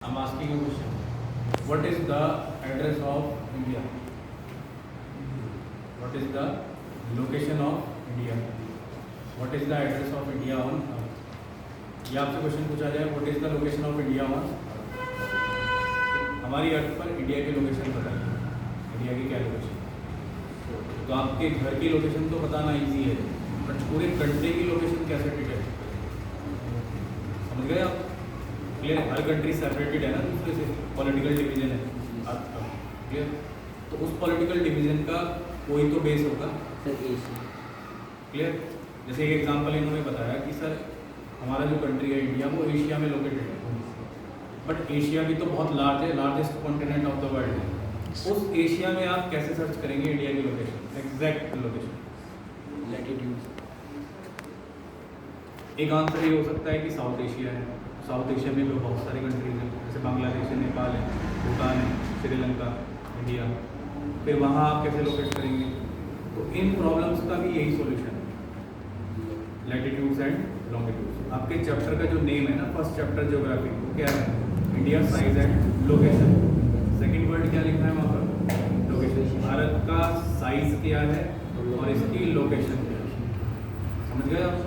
I'm asking you a question. What is the address of India? What is the location of India? What is the address of India on Earth? ये आपसे question पूछा जाए, What is the location of India on Earth? हमारी अर्थ पर India की location बताइए. India की क्या लोकेशन? तो आपके घर की लोकेशन तो बताना इजी है, बट पूरे कंट्री की लोकेशन कैसे डिटेक्ट करें? समझ गए आप? क्लियर? हर कंट्री सेपरेटेड है ना दूसरे से, पॉलिटिकल डिवीजन है आपका. क्लियर? तो उस पॉलिटिकल डिवीजन का कोई तो बेस होगा. क्लियर? जैसे एक एग्जांपल इन्होंने बताया कि सर हमारा जो कंट्री है इंडिया वो एशिया में लोकेटेड है, बट एशिया भी तो बहुत लार्ज है, largest continent of the world है. उस एशिया में आप कैसे सर्च करेंगे इंडिया की लोकेशन, एग्जैक्ट लोकेशन? लैटिट्यूड. एक आंसर ये हो सकता है कि साउथ एशिया है. साउथ एशिया में भी बहुत सारी कंट्रीज हैं, जैसे बांग्लादेश है, नेपाल है, भूटान है, श्रीलंका, इंडिया. फिर वहाँ आप कैसे लोकेट करेंगे? तो इन प्रॉब्लम्स का भी यही सॉल्यूशन है, लैटिट्यूड्स एंड लॉन्गिट्यूड्स. आपके चैप्टर का जो नेम है ना, फर्स्ट चैप्टर ज्योग्राफी, वो क्या है? India size and location. Second word क्या लिखना है वहाँ पर? लोकेशन. भारत का साइज क्या है और इसकी लोकेशन क्या है. समझ गए आप?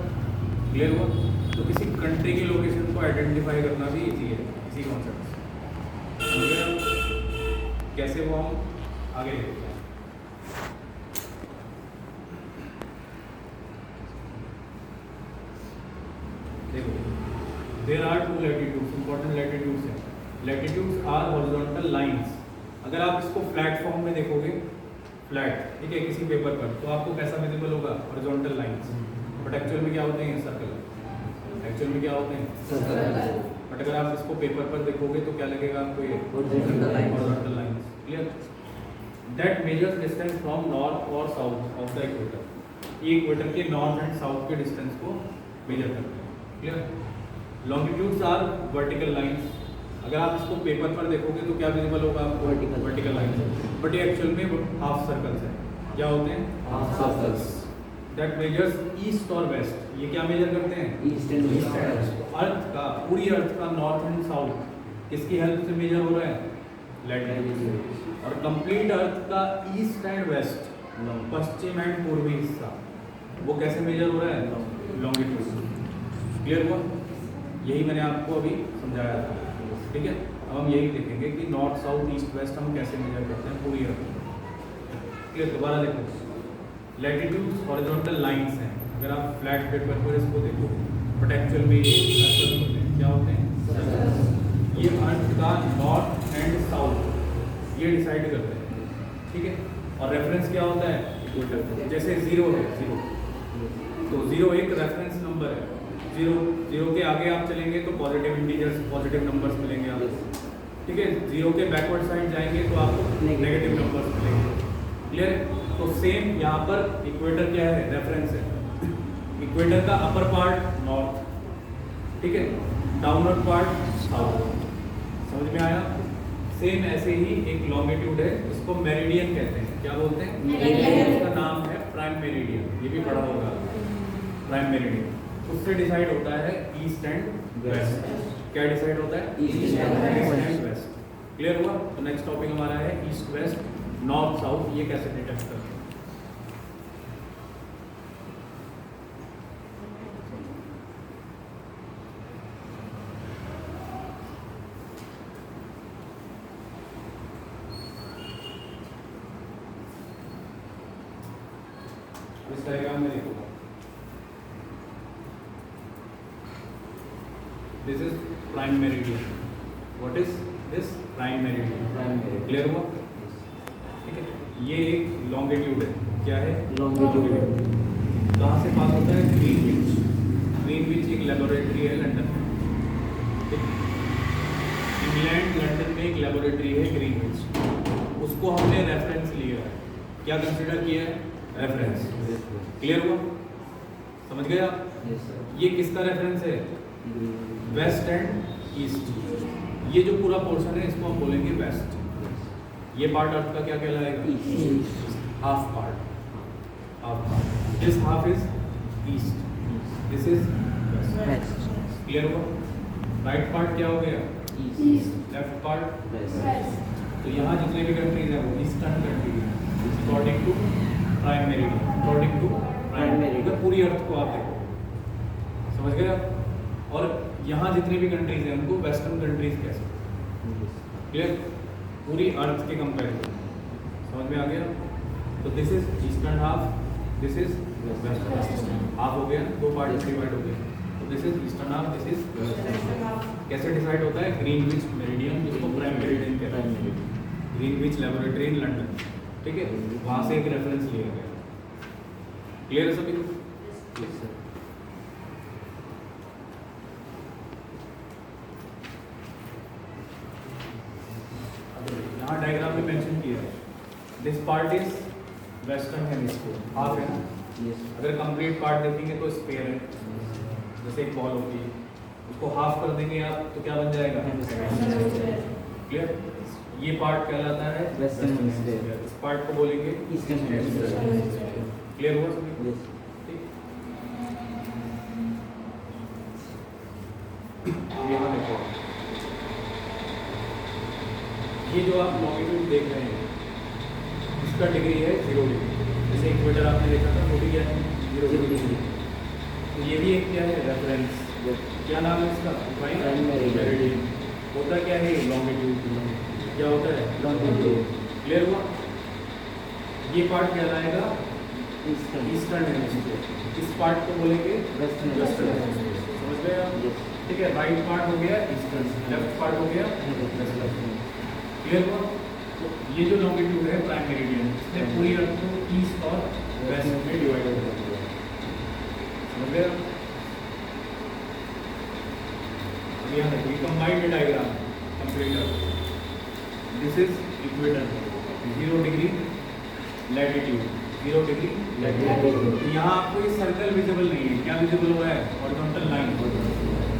क्लियर हुआ? तो किसी कंट्री की लोकेशन को आइडेंटिफाई करना भी इजी है इसी कॉन्सेप्ट से. समझ गए आप? कैसे वो हम आगे देखते हैं. देखो, there are two latitudes, important latitudes हैं. Latitudes are horizontal lines. अगर आप इसको फ्लैट फॉर्म में देखोगे, फ्लैट, ठीक है, किसी पेपर पर, तो आपको कैसा विजिबल होगा? Horizontal lines. बट एक्चुअल में क्या होते हैं? सर्कल. एक्चुअल में क्या होते हैं? सर्कल. बट अगर आप इसको पेपर पर देखोगे तो क्या लगेगा आपको? ये horizontal lines. Clear? That measures distance from north और साउथ ऑफ द इक्वेटर. ये इक्वेटर के नॉर्थ एंड साउथ के डिस्टेंस को मेजर करते हैं. Clear? Longitudes are vertical lines. अगर आप इसको पेपर पर देखोगे तो क्या विजिबल होगा आपको? Vertical lines. बट ये एक्चुअल में हाफ सर्कल्स हैं. क्या होते हैं? Half circles. That measures east और वेस्ट. ये क्या मेजर करते हैं? East and waste. अर्थ का, पूरी अर्थ का नॉर्थ एंड साउथ किसकी हेल्प से मेजर हो रहा है? लैटिट्यूड. और कंप्लीट अर्थ का ईस्ट एंड वेस्ट, पश्चिम एंड पूर्वी हिस्सा, वो कैसे मेजर हो रहा है? लॉन्गिट्यूड. क्लियर हुआ? यही मैंने आपको अभी समझाया था. ठीक है, अब हम यही देखेंगे कि नॉर्थ साउथ ईस्ट वेस्ट हम कैसे मेजर करते हैं पूरी अर्थ. क्लियर? दोबारा देखो, लैटिट्यूड्स हॉरिजॉन्टल लाइंस हैं. अगर आप फ्लैट पेपर पर इसको देखो, बट एक्चुअल में ये सर्कल होते हैं. क्या होते हैं? ये अर्थ का नॉर्थ एंड साउथ ये डिसाइड करते हैं. ठीक है? और रेफरेंस क्या होता है? जैसे जीरो है, जीरो, तो जीरो एक रेफरेंस नंबर है. जीरो के आगे आप चलेंगे तो पॉजिटिव इंटीजर्स, पॉजिटिव नंबर्स मिलेंगे आपको. ठीक है? जीरो के बैकवर्ड साइड जाएंगे तो आपको नेगेटिव नंबर्स मिलेंगे. क्लियर है? तो सेम यहाँ पर इक्वेटर क्या है? रेफरेंस है. इक्वेटर का अपर पार्ट नॉर्थ, ठीक है, डाउनवर्ड पार्ट साउथ. समझ में आया? सेम ऐसे ही एक लॉन्गिट्यूड है, इसको मेरिडियन कहते हैं. क्या बोलते हैं? मेरिडियन. उसका नाम है प्राइम मेरिडियन. ये भी पढ़ा होगा, प्राइम मेरिडियन. उससे डिसाइड होता है ईस्ट एंड वेस्ट. क्या डिसाइड होता है? East and waste. क्लियर हुआ? तो नेक्स्ट टॉपिक हमारा है ईस्ट वेस्ट, नॉर्थ साउथ. ये कैसे डिटेक्ट करते हैं? इस डायग्राम में देखो, this is prime meridian. What is this? Prime meridian. Clear हुआ? ठीक है? ये एक लॉन्गिट्यूड है. क्या है? लॉन्गिट्यूड. कहाँ से पास होता है? ग्रीनविच. ग्रीनविच एक लेबोरेटरी है लंदन में. इंग्लैंड, लंदन में एक लेबोरेटरी है ग्रीनविच. उसको हमने रेफरेंस लिया है. क्या कंसिडर किया है? रेफरेंस. क्लियर हुआ? समझ गए आप? ये किसका रेफरेंस है? West and east. ये जो पूरा पोर्शन है इसको हम बोलेंगे वेस्ट. ये पार्ट अर्थ का क्या कहलाएगा? Half part. Half part. This half is east, this is west. Clear हुआ? राइट पार्ट क्या हो गया? ईस्ट. Left part west. तो यहाँ जितने भी कंट्रीज हैं वो ईस्टर्न कंट्रीज हैं according to prime meridian, according to prime meridian. पूरी अर्थ को आप देखो, समझ गए आप। और यहाँ जितने भी कंट्रीज हैं उनको वेस्टर्न कंट्रीज कह सकते हैं, क्लियर, पूरी अर्थ के कंपेरिजन, समझ में आ गया। तो this is eastern half, this is western half, हो गया दो पार्ट में डिवाइड हो गया। तो this is eastern half, this is कैसे डिसाइड होता है, ग्रीनविच मेरिडियन, जिसको प्राइम मेरिडियन कहते हैं, ग्रीनविच लेबोरेटरी इन लंदन, ठीक है, वहाँ से एक रेफरेंस लिया गया। क्लियर है सभी को? यहाँ डायग्राम में मेंशन किया है, this part is western hemisphere, half है ना। अगर कंप्लीट पार्ट देखेंगे तो स्फीयर है, जैसे एक बॉल होती है, उसको हाफ कर देंगे आप तो क्या बन जाएगा, क्लियर। ये पार्ट कहलाता है वेस्टर्न हेमिस्फीयर, इस पार्ट को बोलेंगे ईस्टर्न हेमिस्फीयर। क्लियर हुआ सभी? यस। यहाँ देखो, ये जो आप लॉन्गिट्यूड देख रहे हैं इसका डिग्री है 0 डिग्री, जैसे इक्वेटर आपने देखा था वो भी क्या है 0 डिग्री। तो ये भी एक क्या है रेफरेंस, क्या नाम है इसका, प्राइम मेरिडियन। होता क्या है लॉन्गिट्यूड, क्या होता है लॉन्गिट्यूड। क्लियर हुआ? ये पार्ट कहलाएगा ईस्टर्न हेमिस्फीयर, इस पार्ट को बोलेंगे वेस्टर्न हेमिस्फीयर, समझ गए आप? ठीक है, राइट पार्ट हो गया ईस्टर्न, लेफ्ट पार्ट हो गया वेस्टर्न। क्लियर हुआ? तो ये जो लॉन्गिट्यूड है प्राइम मेरिडियन, इसने पूरी अर्थ को ईस्ट और वेस्ट में डिवाइड कर दिया, समझ गए? अब यहाँ देखिए combined diagram complete. This is equator, 0 degree latitude, 0 degree latitude. यहाँ आपको ये सर्कल विजिबल नहीं है, क्या विजिबल हुआ है, हॉरिजॉन्टल लाइन,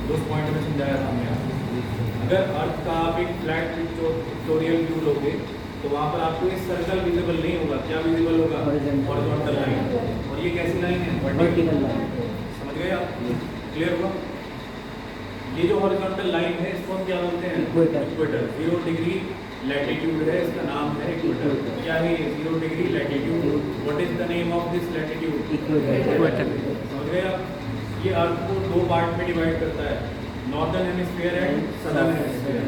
दो पॉइंट में समझाया था हमने आपको। अगर अर्थ का आप एक फ्लैट पिक्टोरियल व्यू लोगे तो वहाँ पर आपको ये सर्कल विजिबल नहीं होगा, क्या विजिबल होगा, हॉरिजॉन्टल लाइन। और ये कैसी लाइन है, वर्टिकल लाइन, समझ गए आप? क्लियर हुआ? ये जो हॉरिजॉन्टल लाइन है इसको हम क्या बोलते हैं, इक्वेटर। 0 डिग्री लैटिट्यूड है, इसका नाम है इक्वेटर। क्या है ये 0 degree latitude? What is the name of this latitude, equator. समझ गए आप? ये अर्थ को दो पार्ट में डिवाइड करता है, northern hemisphere and southern hemisphere,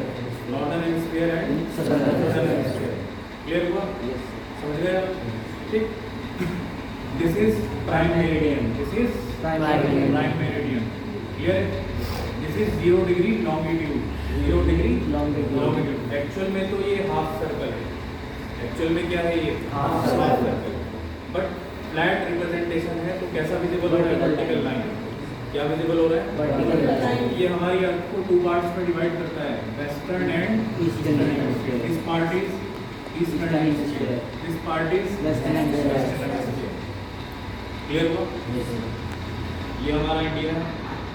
northern hemisphere and southern hemisphere. Clear हुआ? समझ गए आप? ठीक, this is prime meridian, this is prime meridian. Clear? This is 0 degree longitude, 0 degree longitude. Actual में तो ये हाफ सर्कल है, एक्चुअल में क्या है, ये half circle, but flat representation है तो कैसा विजिबल हो रहा है, वर्टिकल लाइन। क्या विजिबल हो रहा है, वर्टिकल लाइन। ये हमारी अर्थ को 2 पार्ट्स में डिवाइड करता है, western and eastern hemisphere. This part is eastern hemisphere, this part is western hemisphere. Clear हुआ? ये हमारा इंडिया है,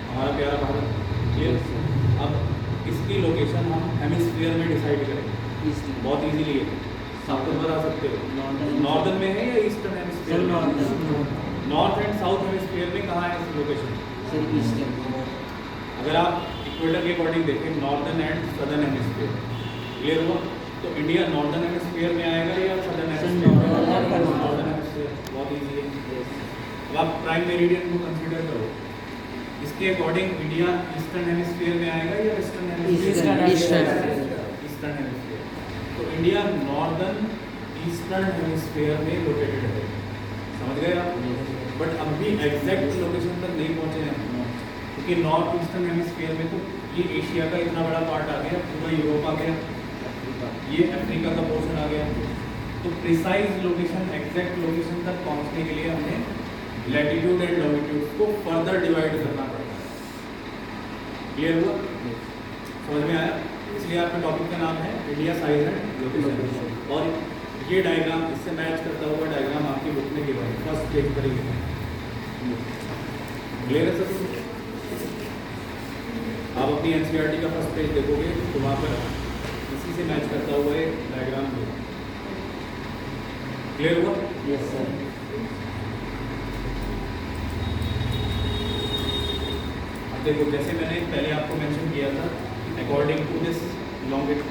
हमारा प्यारा भारत। क्लियर? अब इसकी लोकेशन हम हेमिस्फीयर में डिसाइड करेंगे, बहुत इजीली है, आप तो बता सकते हो। नॉर्दर्न में है या eastern hemisphere? North and south hemisphere में कहाँ है इसकी लोकेशन, ईस्टर्न। अगर आप इक्वेटर के अकॉर्डिंग देखें, northern and southern hemisphere. Clear हुआ? तो इंडिया नॉर्दर्न हेमिस्फीयर में आएगा या सदर्न हेमिस्फीयर? नॉर्दर्न हेमिस्फीयर, बहुत ईजी है। अब आप प्राइम मेरिडियन को कंसीडर करो, इसके अकॉर्डिंग इंडिया ईस्टर्न हेमिस्फीयर में आएगा या वेस्टर्न हेमिस्फीयर? Eastern hemisphere. तो इंडिया नॉर्दर्न ईस्टर्न हेमिस्फीयर में लोकेटेड है, समझ गए आप? बट अब भी एग्जैक्ट लोकेशन तक नहीं पहुंचे हैं, क्योंकि नॉर्थ ईस्टर्न हेमिस्फीयर में तो ये एशिया का इतना बड़ा पार्ट आ गया, पूरा यूरोप आ गया, ये अफ्रीका का पोर्शन आ गया। तो प्रिसाइज लोकेशन, एग्जैक्ट लोकेशन तक पहुंचने के लिए हमें लैटिट्यूड एंड लॉन्गिट्यूड को फर्दर डिवाइड करना पड़ेगा। क्लियर हुआ? समझ में आया? इसलिए आपके टॉपिक का नाम है इंडिया साइज एंड लोकेशन। और ये डायग्राम इससे मैच करता हुआ डायग्राम आपकी बुक में गिवन है, फर्स्ट पेज पर ही। क्लियर है सर? आप अपनी एनसीईआरटी का फर्स्ट पेज देखोगे तो वहाँ पर इसी से मैच करता हुआ एक डायग्राम है। क्लियर हुआ? Yes sir. अब देखो, जैसे मैंने पहले आपको मेंशन किया था, अकॉर्डिंग टू दिस लॉन्गिट्यूड